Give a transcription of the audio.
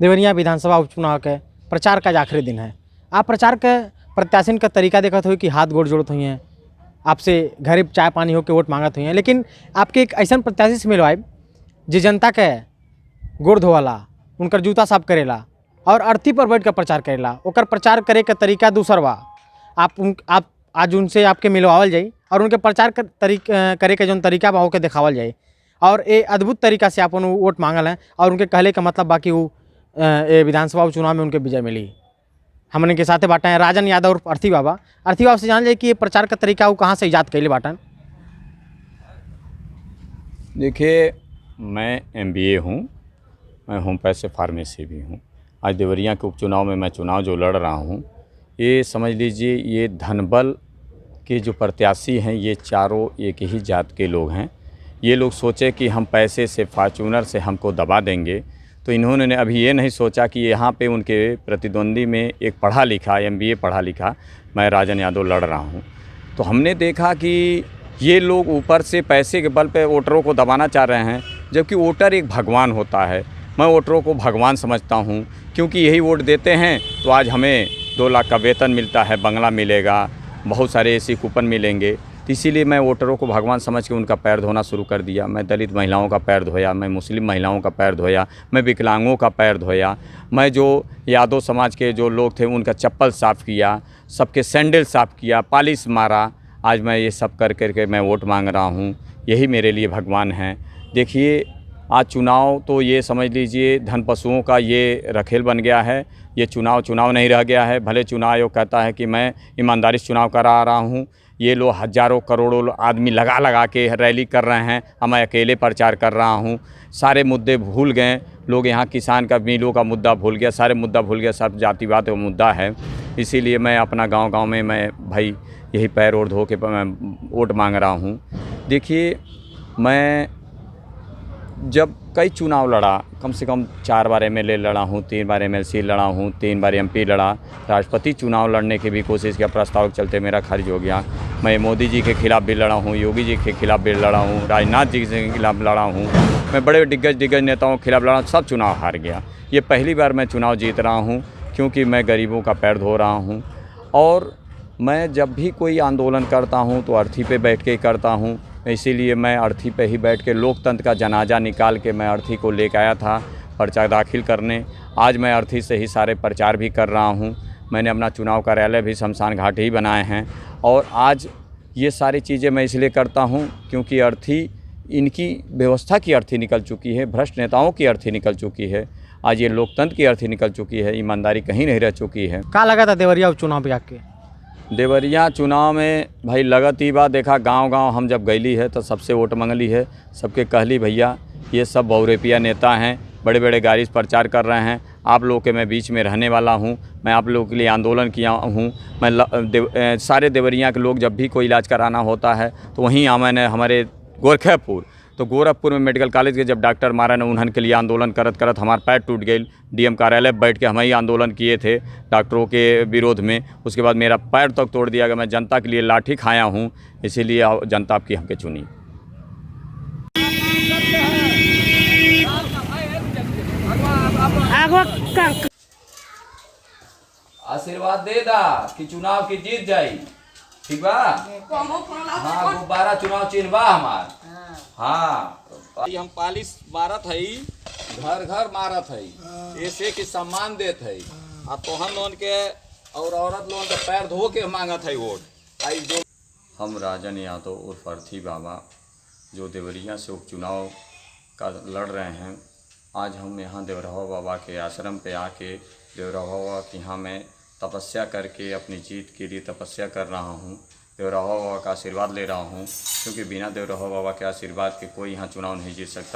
देवरिया विधानसभा उपचुनाव के प्रचार का आज आखिरी दिन है। आप प्रचार के प्रत्याशिन का तरीका देखत हो कि हाथ गोड़ जोड़त हुई हैं, आपसे घरे चाय पानी होकर वोट मांगत हुई हैं, लेकिन आपके एक ऐसा प्रत्याशी से मिलवाए जो जनता के गोड़ धोवाला, उनकर जूता साफ करेला और अर्थी पर बैठ कर प्रचार करेला। ओकर प्रचार करे के तरीका दूसर बा। आप आज उनसे आपके मिलवावल जाई और उनके प्रचार करे के जौन तरीका बा ओके देखावल जाए और ये अद्भुत तरीका से अपन वोट मांगल हैं और उनके कहले का मतलब बाकी वो विधानसभा उपचुनाव में उनके विजय मिली। हमने के साथे बाटा है राजन यादव और अर्थी बाबा। अर्थी बाबा से जान जाए कि ये प्रचार का तरीका वो कहाँ से ईजाद कैले बाटन। देखिए, मैं MBA हूँ, मैं होम पैसे फार्मेसी भी हूँ। आज देवरिया के उपचुनाव में मैं चुनाव जो लड़ रहा हूँ, ये समझ लीजिए ये धनबल के जो प्रत्याशी हैं ये चारों एक ही जात के लोग हैं। ये लोग सोचे कि हम पैसे से फॉर्च्यूनर से हमको दबा देंगे, तो इन्होंने अभी ये नहीं सोचा कि यहाँ पे उनके प्रतिद्वंदी में एक पढ़ा लिखा MBA पढ़ा लिखा मैं राजन यादव लड़ रहा हूँ। तो हमने देखा कि ये लोग ऊपर से पैसे के बल पे वोटरों को दबाना चाह रहे हैं, जबकि वोटर एक भगवान होता है। मैं वोटरों को भगवान समझता हूँ, क्योंकि यही वोट देते हैं तो आज हमें 2 लाख का वेतन मिलता है, बंगला मिलेगा, बहुत सारे ऐसे कूपन मिलेंगे। तो इसीलिए मैं वोटरों को भगवान समझ के उनका पैर धोना शुरू कर दिया। मैं दलित महिलाओं का पैर धोया, मैं मुस्लिम महिलाओं का पैर धोया, मैं विकलांगों का पैर धोया, मैं जो यादव समाज के जो लोग थे उनका चप्पल साफ़ किया, सबके सैंडल साफ़ किया, पॉलिश मारा। आज मैं ये सब कर करके मैं वोट मांग रहा हूँ। यही मेरे लिए भगवान हैं। देखिए, आज चुनाव तो ये समझ लीजिए धन पशुओं का ये रखेल बन गया है। ये चुनाव नहीं रह गया है। भले चुनाव आयोग कहता है कि मैं ईमानदारी से चुनाव करा रहा हूँ, ये लोग हज़ारों करोड़ों आदमी लगा के रैली कर रहे हैं और मैं अकेले प्रचार कर रहा हूँ। सारे मुद्दे भूल गए लोग, यहाँ किसान का मिलों का मुद्दा भूल गया, सारे मुद्दा भूल गया, सब जातिवाद का मुद्दा है। इसीलिए मैं अपना गांव में मैं भाई यही पैर और धो के मैं वोट मांग रहा हूँ। देखिए, मैं जब कई चुनाव लड़ा, कम से कम 4 बार MLA लड़ा हूँ, 3 बार MLC लड़ा हूँ, 3 बार MP लड़ा, राष्ट्रपति चुनाव लड़ने की भी कोशिश किया, प्रस्ताव के चलते मेरा खारिज हो गया। मैं मोदी जी के खिलाफ भी लड़ा हूँ, योगी जी के खिलाफ भी लड़ा हूँ, राजनाथ जी के खिलाफ लड़ा हूँ, मैं बड़े दिग्गज नेताओं के खिलाफ लड़ा, सब चुनाव हार गया। ये पहली बार मैं चुनाव जीत रहा हूँ, क्योंकि मैं गरीबों का पैर धो रहा हूँ। और मैं जब भी कोई आंदोलन करता हूँ तो अर्थी पे बैठ के ही करता हूँ। इसीलिए मैं अर्थी पे ही बैठ के लोकतंत्र का जनाजा निकाल के मैं अर्थी को लेकर आया था पर्चा दाखिल करने। आज मैं अर्थी से ही सारे प्रचार भी कर रहा हूँ। मैंने अपना चुनाव कार्यालय भी शमशान घाट ही बनाए हैं। और आज ये सारी चीज़ें मैं इसलिए करता हूँ क्योंकि अर्थी इनकी व्यवस्था की अर्थी निकल चुकी है, भ्रष्ट नेताओं की अर्थी निकल चुकी है, आज ये लोकतंत्र की अर्थी निकल चुकी है, ईमानदारी कहीं नहीं रह चुकी है। क्या लगा था देवरिया उपचुनाव पे आके? देवरिया चुनाव में भाई लगत ही बा, देखा गांव हम जब गईली है तो सबसे वोट मंगली है, सबके कहली भैया ये सब बहुरूपिया नेता हैं, बड़े बड़े गाड़ी से प्रचार कर रहे हैं। आप लोगों के मैं बीच में रहने वाला हूं, मैं आप लोगों के लिए आंदोलन किया हूं। मैं सारे देवरिया के लोग जब भी कोई इलाज कराना होता है तो वहीं मैंने हमारे गोरखपुर में मेडिकल कॉलेज के जब डॉक्टर मारा ने उन्हन के लिए आंदोलन करत हमारा पैर टूट गई। DM कार्यालय बैठ के हम ही आंदोलन किए थे डॉक्टरों के विरोध में। उसके बाद मेरा पैर तक तोड़ दिया गया। मैं जनता के लिए लाठी खाया हूँ, इसीलिए जनता आपकी हमके चुनी। आशीर्वाद दे दा कि चुनाव की जीत जाई, ठीक बा? हाँ, गुब्बारा चुनाव चिन्ह बा हमार। हाँ, हम पॉलिश मारत हई, घर मारत हई, ऐसे कि सम्मान देत हई। अब तोहन लोन के और औरत लोन के पैर धो के मांगत हई वोट। आई जो हम राजन यादव उर्फ अर्थी बाबा जो देवरिया से उपचुनाव का लड़ रहे हैं, आज हम यहाँ देवरहा बाबा के आश्रम पे आके देवरहा बाबा के यहाँ मैं तपस्या करके अपनी जीत के लिए तपस्या कर रहा हूँ। देवरहा बाबा का आशीर्वाद ले रहा हूँ, क्योंकि बिना देवरहा बाबा के आशीर्वाद के कोई यहाँ चुनाव नहीं जीत सकता।